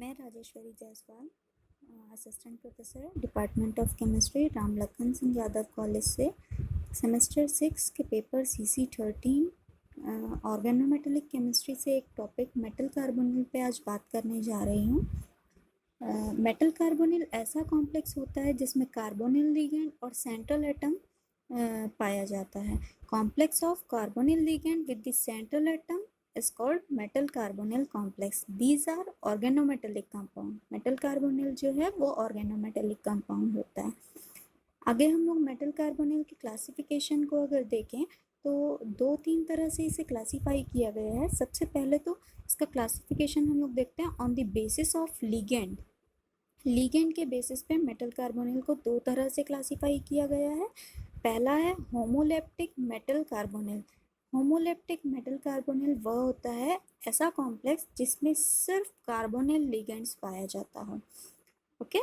मैं Rajeshwari Jaiswal, assistant professor department of chemistry, Ram Lakhan Singh Yadav college से semester 6 के पेपर CC 13 ऑर्गेनोमेटेलिक केमिस्ट्री से एक टॉपिक मेटल कार्बोनिल पे आज बात करने जा रही हूँ। मेटल कार्बोनिल ऐसा कॉम्प्लेक्स होता है जिसमें कार्बोनिल लिगेंड और सेंट्रल एटम पाया जाता है। Complex of carbonyl ligand with the central atom is called metal carbonyl complex. These are organometallic compound. metal carbonyl जो है वो organometallic compound होता है। आगे हम लोग मेटल कार्बोनिल की क्लासिफिकेशन को अगर देखें तो 2-3 तरह से इसे क्लासीफाई किया गया है। सबसे पहले तो इसका क्लासिफिकेशन हम लोग देखते हैं on the basis of ligand. Ligand के बेसिस पे मेटल कार्बोनिल को 2 तरह से क्लासीफाई किया गया है। पहला है homoleptic metal carbonyl. Homoleptic metal carbonyl वह होता है ऐसा कॉम्प्लेक्स जिसमें सिर्फ कार्बोनिल लिगेंड्स पाया जाता हो। ओके,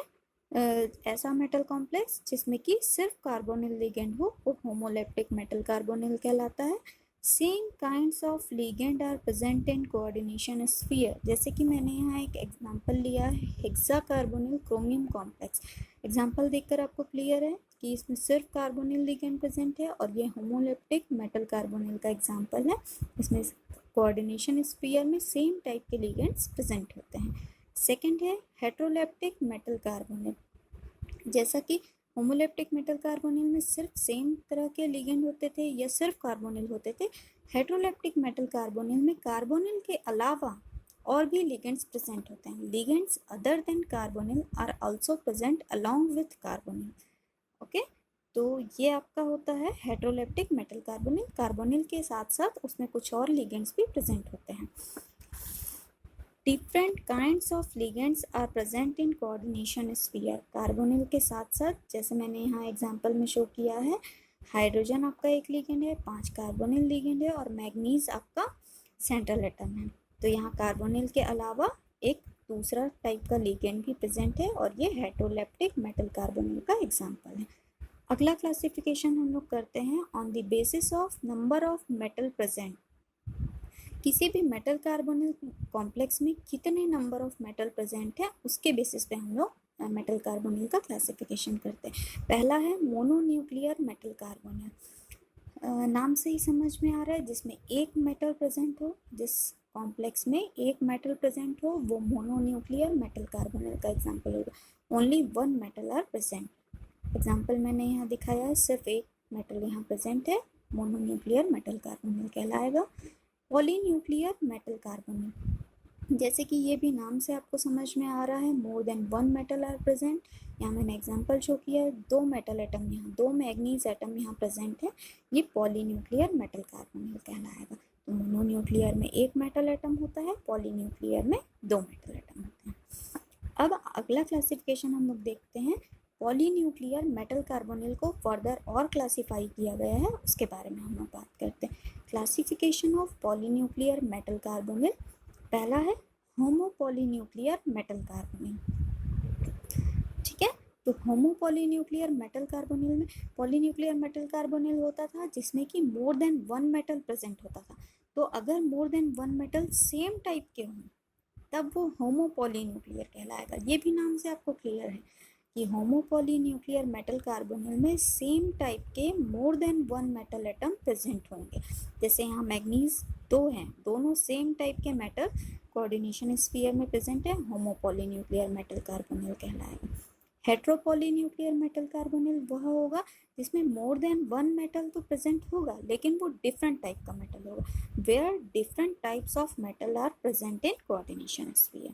ऐसा मेटल कॉम्प्लेक्स जिसमें कि सिर्फ कार्बोनिल लिगेंड हो वो होमोलेप्टिक मेटल कार्बोनिल कहलाता है। Same kinds of ligand are present in coordination sphere. जैसे कि मैंने यहाँ एक एग्जांपल लिया है hexa carbonyl chromium complex. Example देखकर आपको क्लियर है कि इसमें सिर्फ कार्बोनिल लिगेंड प्रेजेंट है और ये होमोलेप्टिक मेटल कार्बोनिल का एग्जांपल है। इसमें कोऑर्डिनेशन स्फीयर में सेम टाइप के लिगेंड्स प्रेजेंट होते हैं। सेकंड है हेट्रोलेप्टिक मेटल कार्बोनिल। जैसा कि होमोलेप्टिक मेटल कार्बोनिल में सिर्फ सेम तरह के लिगेंड होते थे या सिर्फ कार्बोनिल होते थे, हेट्रोलेप्टिक मेटल कार्बोनिल में कार्बोनिल के अलावा और भी लिगेंड्स प्रेजेंट होते हैं। Ligands other than carbonyl are also present along with carbonyl. Okay, तो ये आपका होता है हेट्रोलेप्टिक मेटल कार्बोनिल। कार्बोनिल के साथ साथ उसमें कुछ और लिगेंड्स भी प्रेजेंट होते हैं। Different kinds of ligands are present in coordination sphere. Carbonyl के साथ साथ जैसे मैंने यहाँ एग्जांपल में शो किया है, हाइड्रोजन आपका एक लिगेंड है, 5 कार्बोनिल लिगेंड है और मैग्नीज आपका सेंट्रल एटम है। तो यहाँ कार्बोनिल के अलावा एक दूसरा टाइप का लिगेंड भी प्रेजेंट है और ये हेट्रोलेप्टिक मेटल कार्बोनिल का एग्जाम्पल है। अगला क्लासिफिकेशन हम लोग करते हैं on the basis of number of metal present. किसी भी मेटल कार्बोनिल कॉम्प्लेक्स में कितने नंबर ऑफ मेटल प्रेजेंट है उसके बेसिस पे हम लोग मेटल कार्बोनिल का क्लासिफिकेशन करते हैं। पहला है मोनोन्यूक्लियर मेटल कार्बोनिल। नाम से ही समझ में आ रहा है जिसमें एक मेटल प्रेजेंट हो, जिस कॉम्प्लेक्स में एक मेटल प्रेजेंट हो वो मोनोन्यूक्लियर मेटल कार्बोनिल का एग्जाम्पल होगा। Only 1 metal are present. Example मैंने यहाँ दिखाया है, सिर्फ एक मेटल यहाँ प्रेजेंट है, मोनोन्यूक्लियर मेटल कार्बोनिल कहलाएगा। पॉलीन्यूक्लियर मेटल कार्बोनिल, जैसे कि ये भी नाम से आपको समझ में आ रहा है, more than 1 metal are present. यहाँ मैंने एग्जांपल शो किया है, 2 मेटल एटम यहाँ, 2 मैग्नीज एटम यहाँ प्रेजेंट है, ये पॉलीन्यूक्लियर मेटल कार्बोनिल कहलाएगा। तो मोनोन्यूक्लियर में 1 मेटल एटम होता है, पॉलीन्यूक्लियर में 2 मेटल एटम होते हैं। अब अगला क्लासिफिकेशन हम लोग देखते हैं, पॉलीन्यूक्लियर मेटल कार्बोनिल को फर्दर और क्लासीफाई किया गया है, उसके बारे में हम लोग बात करते हैं। Classification of polynuclear metal carbonyl, पहला है होमोपॉलीन्यूक्लियर मेटल कार्बोनिल। ठीक है, तो होमोपॉलीन्यूक्लियर मेटल कार्बोनिल में पॉलीन्यूक्लियर मेटल कार्बोनिल होता था जिसमें कि मोर देन 1 मेटल प्रेजेंट होता था। तो अगर मोर देन 1 मेटल सेम टाइप के हों तब वो होमोपॉलीन्यूक्लियर कहलाएगा। ये भी नाम से आपको क्लियर है कि होमोपॉलीन्यूक्लियर मेटल कार्बोनिल में सेम टाइप के मोर देन 1 मेटल एटम प्रेजेंट होंगे। जैसे यहाँ मैग्नीज 2 हैं, दोनों सेम टाइप के मेटल कोऑर्डिनेशन स्फीयर में प्रेजेंट है, होमोपॉलीन्यूक्लियर मेटल कार्बोनिल कहलाएगा। हेट्रोपॉलीन्यूक्लियर मेटल कार्बोनिल वह होगा जिसमें मोर देन 1 मेटल तो प्रेजेंट होगा लेकिन वो डिफरेंट टाइप का मेटल होगा, where different types of metal are present in coordination sphere.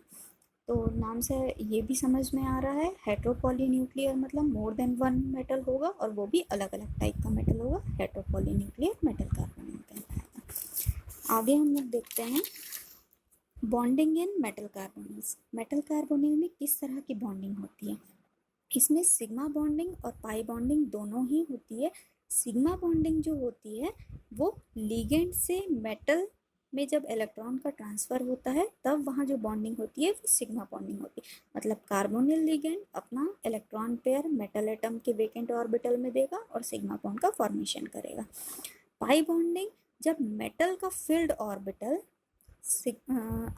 तो नाम से ये भी समझ में आ रहा है, हेट्रोपॉलीन्यूक्लियर मतलब मोर देन 1 मेटल होगा और वो भी अलग अलग टाइप का मेटल होगा, हेट्रोपॉलीन्यूक्लियर मेटल कार्बोनिल कहलाएगा। आगे हम लोग देखते हैं bonding in metal carbonyls. Metal carbonyl में किस तरह की बॉन्डिंग होती है? इसमें सिग्मा बॉन्डिंग और पाई बॉन्डिंग दोनों ही होती है। सिग्मा बॉन्डिंग जो होती है वो लिगेंड से मेटल में जब इलेक्ट्रॉन का ट्रांसफ़र होता है तब वहाँ जो बॉन्डिंग होती है वो सिग्मा बॉन्डिंग होती है। मतलब कार्बोनिल लिगेंड अपना इलेक्ट्रॉन पेयर मेटल एटम के वेकेंट ऑर्बिटल में देगा और सिग्मा बॉन्ड का फॉर्मेशन करेगा। पाई बॉन्डिंग, जब मेटल का फील्ड ऑर्बिटल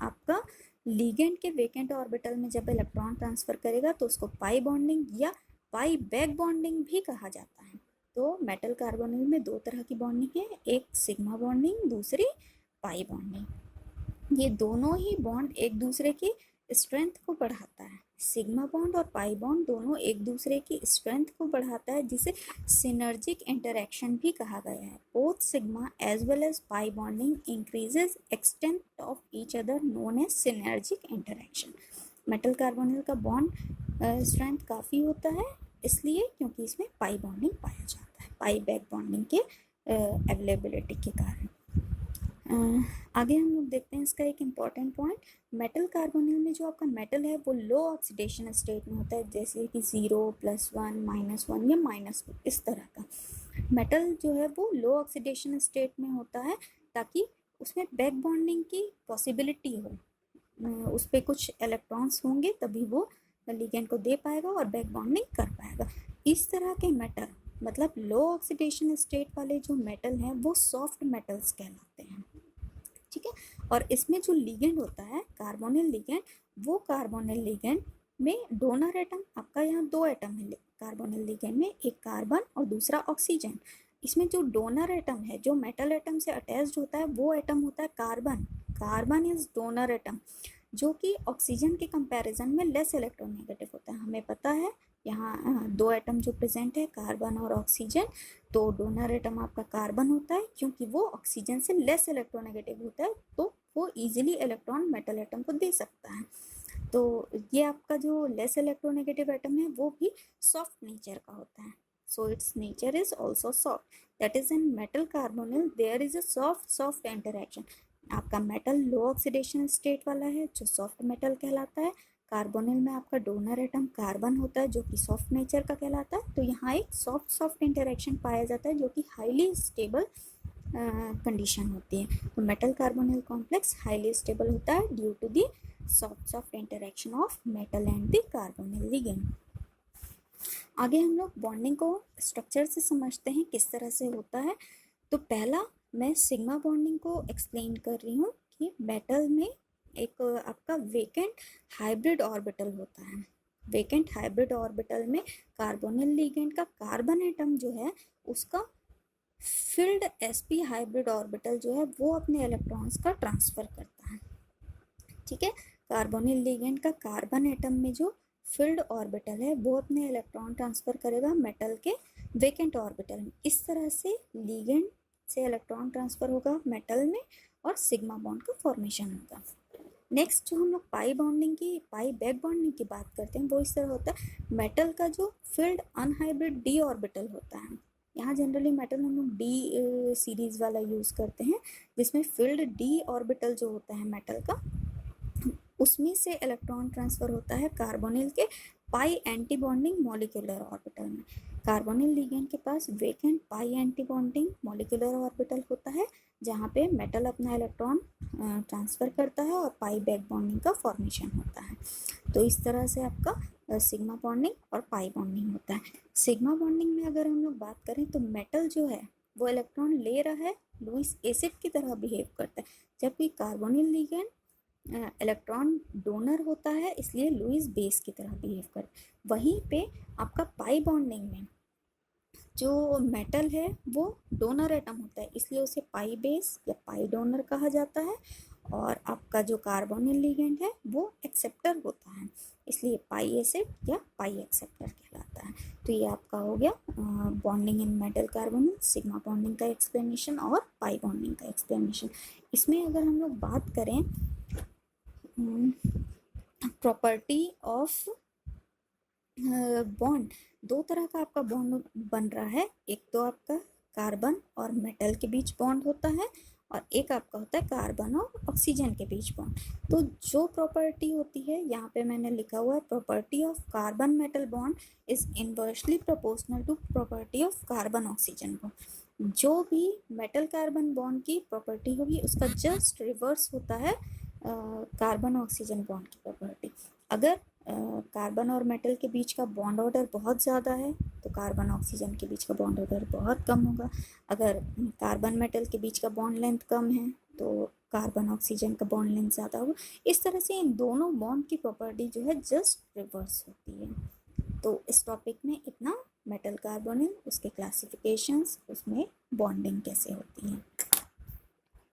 आपका लिगेंड के वेकेंट ऑर्बिटल में जब इलेक्ट्रॉन ट्रांसफर करेगा तो उसको पाई बॉन्डिंग या पाई बैक बॉन्डिंग भी कहा जाता है। तो मेटल कार्बोनिल में दो तरह की बॉन्डिंग है, एक सिग्मा बॉन्डिंग, दूसरी पाई बॉन्डिंग। ये दोनों ही बॉन्ड एक दूसरे की स्ट्रेंथ को बढ़ाता है। सिग्मा बॉन्ड और पाई बॉन्ड दोनों एक दूसरे की स्ट्रेंथ को बढ़ाता है, जिसे सिनर्जिक इंटरेक्शन भी कहा गया है। Both sigma as well as pi bonding increases extent of each other known as synergic interaction. Metal carbonyl का बॉन्ड स्ट्रेंथ काफ़ी होता है, इसलिए क्योंकि इसमें पाई बॉन्डिंग पाया जाता है, पाई बैक बॉन्डिंग के अवेलेबिलिटी के कारण। आगे हम लोग देखते हैं इसका एक इम्पॉर्टेंट पॉइंट। मेटल कार्बोनिल में जो आपका मेटल है वो लो ऑक्सीडेशन स्टेट में होता है, जैसे कि 0, +1, -1 या -2, इस तरह का मेटल जो है वो लो ऑक्सीडेशन स्टेट में होता है, ताकि उसमें बैक बॉन्डिंग की पॉसिबिलिटी हो। उस पर कुछ इलेक्ट्रॉन्स होंगे तभी वो लिगेंड को दे पाएगा और बैक बॉन्डिंग कर पाएगा। इस तरह के मेटल, मतलब लो ऑक्सीडेशन स्टेट वाले जो मेटल हैं वो सॉफ्ट मेटल्स कहलाते हैं, ठीक है। और इसमें जो लिगेंड होता है कार्बोनिल लिगेंड, वो कार्बोनिल लिगेंड में डोनर एटम, आपका यहाँ 2 एटम है कार्बोनिल लिगेंड में, एक कार्बन और दूसरा ऑक्सीजन। इसमें जो डोनर एटम है, जो मेटल एटम से अटैच्ड होता है, वो एटम होता है carbon. Carbon is donor atom, जो कि ऑक्सीजन के कंपैरिजन में लेस इलेक्ट्रोनेगेटिव होता है। हमें पता है यहाँ 2 एटम जो प्रेजेंट है, कार्बन और ऑक्सीजन, तो डोनर एटम आपका कार्बन होता है, क्योंकि वो ऑक्सीजन से लेस इलेक्ट्रोनेगेटिव होता है, तो वो इजीली इलेक्ट्रॉन मेटल एटम को दे सकता है। तो ये आपका जो लेस इलेक्ट्रोनेगेटिव एटम है वो भी सॉफ्ट नेचर का होता है, so its nature is also soft. That is in metal carbonyl there is a soft interaction. आपका मेटल लो ऑक्सीडेशन स्टेट वाला है जो सॉफ्ट मेटल कहलाता है। कार्बोनिल में आपका डोनर एटम कार्बन होता है जो कि सॉफ्ट नेचर का कहलाता है। तो यहाँ एक सॉफ्ट इंटरेक्शन पाया जाता है जो कि हाईली स्टेबल कंडीशन होती है। तो metal carbonyl complex highly stable होता है due to the soft interaction of metal and the carbonyl ligand. आगे हम लोग बॉन्डिंग को स्ट्रक्चर से समझते हैं किस तरह से होता है। तो पहला मैं सिग्मा बॉन्डिंग को एक्सप्लेन कर रही हूँ कि मेटल में एक आपका वेकेंट हाइब्रिड ऑर्बिटल होता है। वेकेंट हाइब्रिड ऑर्बिटल में कार्बोनिल लिगेंड का कार्बन एटम जो है उसका फिल्ड sp हाइब्रिड ऑर्बिटल जो है वो अपने इलेक्ट्रॉन्स का ट्रांसफर करता है, ठीक है। कार्बोनिल लिगेंड का कार्बन एटम में जो फिल्ड ऑर्बिटल है वो अपने इलेक्ट्रॉन ट्रांसफर करेगा मेटल के वेकेंट ऑर्बिटल में। इस तरह से लिगेंड से इलेक्ट्रॉन ट्रांसफर होगा मेटल में और सिग्मा बॉन्ड का फॉर्मेशन होगा। नेक्स्ट जो हम लोग पाई बॉन्डिंग की, पाई बैक बॉन्डिंग की बात करते हैं, वो इस तरह होता है। मेटल का जो फिल्ड अनहाइब्रिड डी ऑर्बिटल होता है, यहाँ जनरली मेटल हम लोग डी सीरीज वाला यूज करते हैं, जिसमें फिल्ड डी ऑर्बिटल जो होता है मेटल का, उसमें से इलेक्ट्रॉन ट्रांसफर होता है कार्बोनिल के पाई एंटी बॉन्डिंग मॉलिक्यूलर ऑर्बिटल में। कार्बोनिल लिगेंड के पास वेकेंट पाई एंटी बॉन्डिंग मॉलिक्यूलर ऑर्बिटल होता है, जहाँ पे मेटल अपना इलेक्ट्रॉन ट्रांसफर करता है और पाई बैक बॉन्डिंग का फॉर्मेशन होता है। तो इस तरह से आपका सिग्मा बॉन्डिंग और पाई बॉन्डिंग होता है। सिग्मा बॉन्डिंग में अगर हम लोग बात करें तो मेटल जो है वो इलेक्ट्रॉन ले रहा है, लुईस एसिड की तरह बिहेव करता है, जबकि कार्बोनिल लिगेंड इलेक्ट्रॉन डोनर होता है, इसलिए लुईस बेस की तरह बिहेव कर। वहीं पे आपका पाई बॉन्डिंग में जो मेटल है वो डोनर एटम होता है, इसलिए उसे पाई बेस या पाई डोनर कहा जाता है। और आपका जो कार्बोनिल लिगेंड है वो एक्सेप्टर होता है, इसलिए पाई एसिड या पाई एक्सेप्टर कहलाता है। तो ये आपका हो गया bonding in metal carbonyl, sigma bonding का एक्सप्लेनेशन और पाई बॉन्डिंग का एक्सप्लेनेशन। इसमें अगर हम लोग बात करें प्रॉपर्टी ऑफ बॉन्ड, दो तरह का आपका बॉन्ड बन रहा है। एक तो आपका कार्बन और मेटल के बीच बॉन्ड होता है, और एक आपका होता है कार्बन और ऑक्सीजन के बीच बॉन्ड। तो जो प्रॉपर्टी होती है यहाँ पे मैंने लिखा हुआ है, property of carbon metal bond is inversely proportional to property of carbon oxygen bond. जो भी मेटल कार्बन बॉन्ड की प्रॉपर्टी होगी उसका जस्ट रिवर्स होता है कार्बन ऑक्सीजन बॉन्ड की प्रॉपर्टी। अगर कार्बन और मेटल के बीच का बॉन्ड ऑर्डर बहुत ज़्यादा है तो कार्बन ऑक्सीजन के बीच का बॉन्ड ऑर्डर बहुत कम होगा। अगर कार्बन मेटल के बीच का बॉन्ड लेंथ कम है तो कार्बन ऑक्सीजन का बॉन्ड लेंथ ज़्यादा होगा। इस तरह से इन दोनों बॉन्ड की प्रॉपर्टी जो है जस्ट रिवर्स होती है। तो इस टॉपिक में इतना, मेटल कार्बोनिल, उसके क्लासिफिकेशंस, उसमें बॉन्डिंग कैसे होती है।